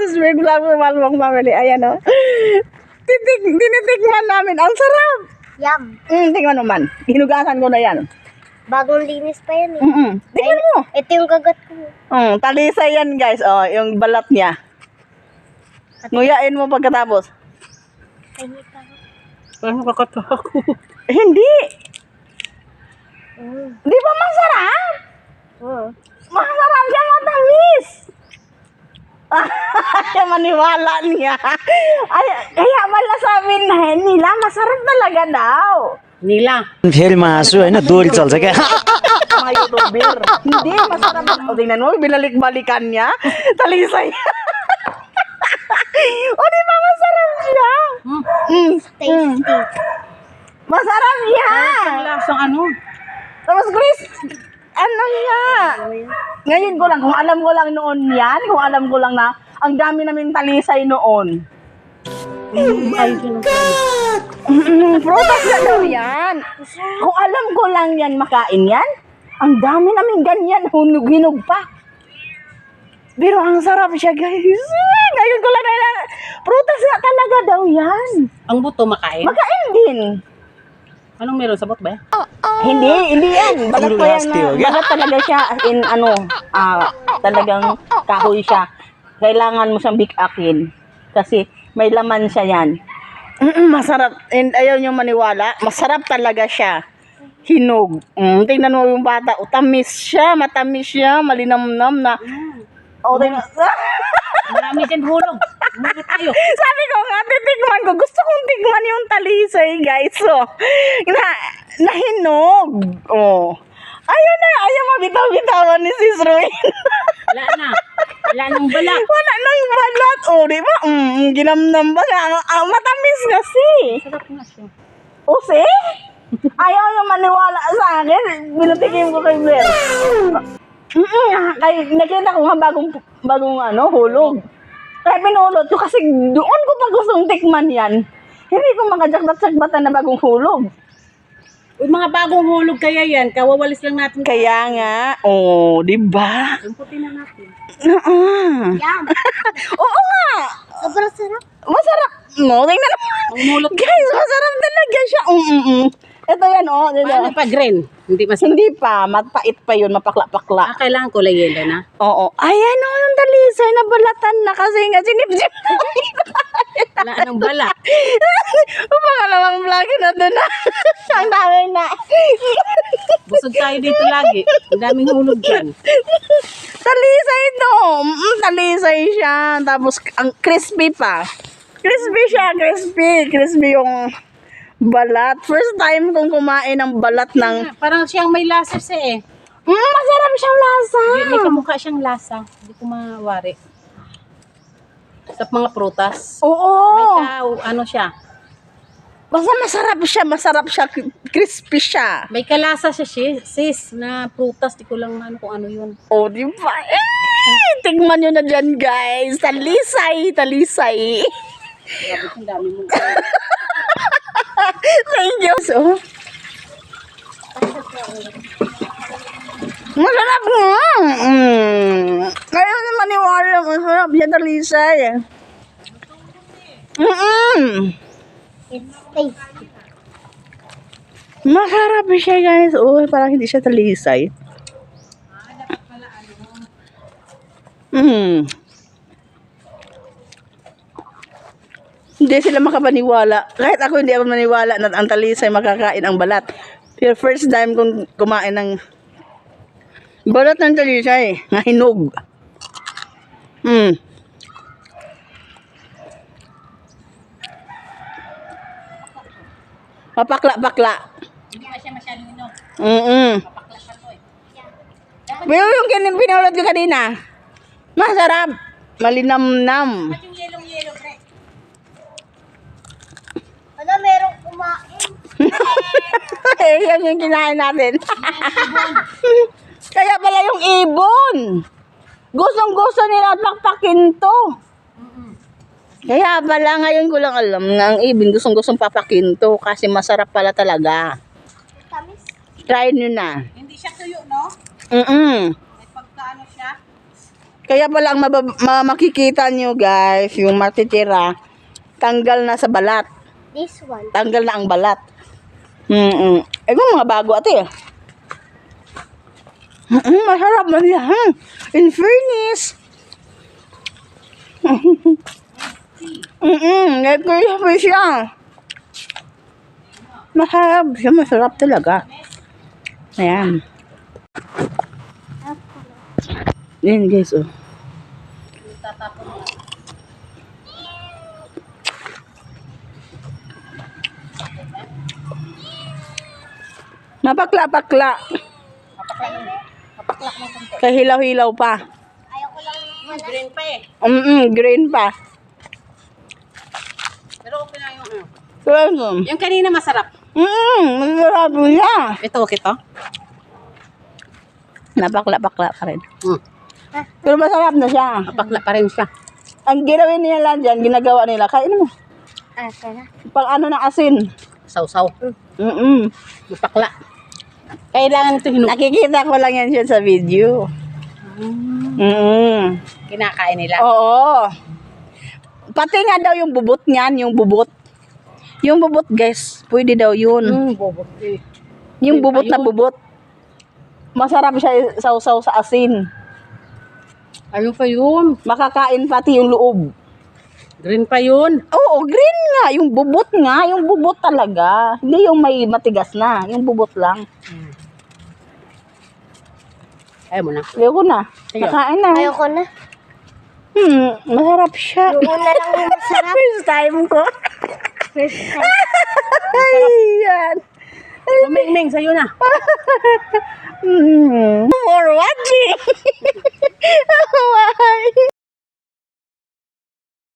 Sis Big Vlog Malbong Family. Ayan o. Tinitikman namin. Ang sarap. Yum. Tingnan naman. Hinugasan ko na yan. Bagong linis pa yan eh. Tingnan mo. Ito yung kagat ko. Talisay yan guys. Oh, yung balat niya. Nguyain mo pagkatapos. Tahit ako. Parang nakakatakot. Hindi. Di ba masarap? Masarap siya, matamis. Ay, maniwala niya. Ay, kaya pala sabi nila, masarap talaga daw. Nila. फेरि म हाँसु होइन दोहोरी चल्छ क्या Mga YouTuber. Hindi, masarap. O, tingnan mo, binalik-balikan niya. Talisay. O, di ba masarap siya? Tasty. Masarap yan. Ang lasang ano? Tapos, Chris, ano siya? Ngayon ko lang, kung alam ko lang noon yan, kung alam ko lang na, ang dami naming talisay noon. Ay, God! Prutas na daw yan. Kung alam ko lang yan, makain yan, ang dami namin ganyan, hinog pa. Pero ang sarap siya, guys. Ngayon ko lang na, prutas na talaga daw yan. Ang buto makain? Makain din. Anong meron sa bot ba? Hindi yan. Balat Puro ko yan lasti, na, okay? balat talaga siya, in talagang kahoy siya. Kailangan mo siyang big-akin. Kasi may laman siya yan. Masarap. And ayaw nyo maniwala, masarap talaga siya. Hinog. Tingnan mo yung bata. Tamis siya, matamis siya, malinamnam na. Tingnan. Marami dyan hulog. Umagat tayo. Sabi ko nga, titikman ko. Gusto kong tikman yung talisay, guys. So, nahinog. Oh. Ayaw mabitaw-bitawan ni Sis Ruin. Wala na. Wala nang bala. Wala nang balat. Oh, di ba? Ginamnam ba siya? Matamis kasi. Sarap nga siya. O, see? Ayaw yung maniwala sa akin. Binatikim ko kay Blair. Nakita ko nga bagong hulog. Kaya pinulot ko kasi doon ko pa gustong tikman yan. Hindi ko makajakbat-jakbatan na bagong hulog. Uy, mga bagong hulog kaya yan. Kawawalis lang natin. Kaya nga, di ba? Lamputin na natin. Yum. Oo nga. Sobrang sarap. Masarap. No, tingnan mo. Mamulot. Guys, masarap talaga siya. Ito yan, dito. Paano pa green? Hindi masarap. Hindi pa, mapait pa yun, mapakla-pakla. Kailangan kulay yellow na. Oo. Ayan yung talisay na balatan na kasi nga sinip-sip. Wala nang bala. Pangalawang vlog na doon na. Ang dami na. Busog tayo dito lagi. Ang daming hulog dyan. Talisay ito. Talisay siya. Tapos, ang crispy pa. Crispy siya, crispy. Crispy yung balat. First time kong kumain ng balat ng... Parang siyang may lasa siya eh. Masarap siyang lasa. May kamukha siyang lasa. Hindi ko mawari. Sa mga prutas. Oo. May ano siya. Basta masarap siya. Crispy siya. May kalasa siya sis na prutas. Di ko lang ano kung ano yun. Di ba? Tingnan nyo na dyan, guys. Talisay. Grabe ang dami mo. Thank you. So, masarap nga. Ngayon na maniwala. Masarap siya, talisay. It's tasty. Masarap siya, guys. Parang hindi siya talisay. Hindi sila makapaniwala. Kahit ako hindi ako maniwala na ang talisay makakain ang balat. Pero first time kong kumain ng balat ng talisay na hinog. Papakla-pakla. Hindi na siya masyadong inog. Papakla pa to eh. Pero yung pinulot ko kanina, masarap. Malinamnam. Yung yellow, pre. Ano, merong kumain? Yan yung kinain natin. Kaya pala yung ibon. Gustong-gusto nila pakpakin to. Kaya pala ngayon ko lang alam na ang ibon gustong-gustong papakin to kasi masarap pala talaga. Tamis. Try nyo na. Hindi siya tuyo, no? Mm-mm. May pagkaano siya. Kaya pala ang makikita nyo guys, yung matitira, tanggal na sa balat. This one. Tanggal na ang balat. Eh kung mga bago ate. Masarap na niya. In fairness. Nag-crispy siya. Masarap siya. Masarap talaga. Ayan. Ayan guys, oh. Mapakla-pakla. Kahilaw-hilaw pa. Ayoko lang wala. Green pa eh. Green pa. Pero okay na yung ano. So, Yung kanina masarap. masarap siya. Ito, okay to. Napakla-pakla pa rin. Hmm. Pero masarap na siya. Mapakla pa rin siya. Ang ginawin nila dyan, ginagawa nila, kain mo. Sana. Pang ano ng asin. Sausaw. Mapakla. Kailangan ito hinukin. Nakikita ko lang yan siya sa video. Kinakain nila. Oo. Pati nga daw yung bubot niyan, yung bubot. Yung bubot guys, pwede daw yun. Bobot eh. Yung Green bubot pa na yun. bubot. Masarap siya sausaw sa asin. Ano pa yun? Makakain pati yung loob. Green pa yun. Oo, green nga. Yung bubot nga. Yung bubot talaga. Hindi yung may matigas na. Yung bubot lang. Ayaw mo na. Ayoko na. Sige. Nakain na. Ayoko na. Masarap siya. Yung una lang yung masarap. First time ko. First time. Ayan. Ming-ming, sa'yo na. For watching. Bye.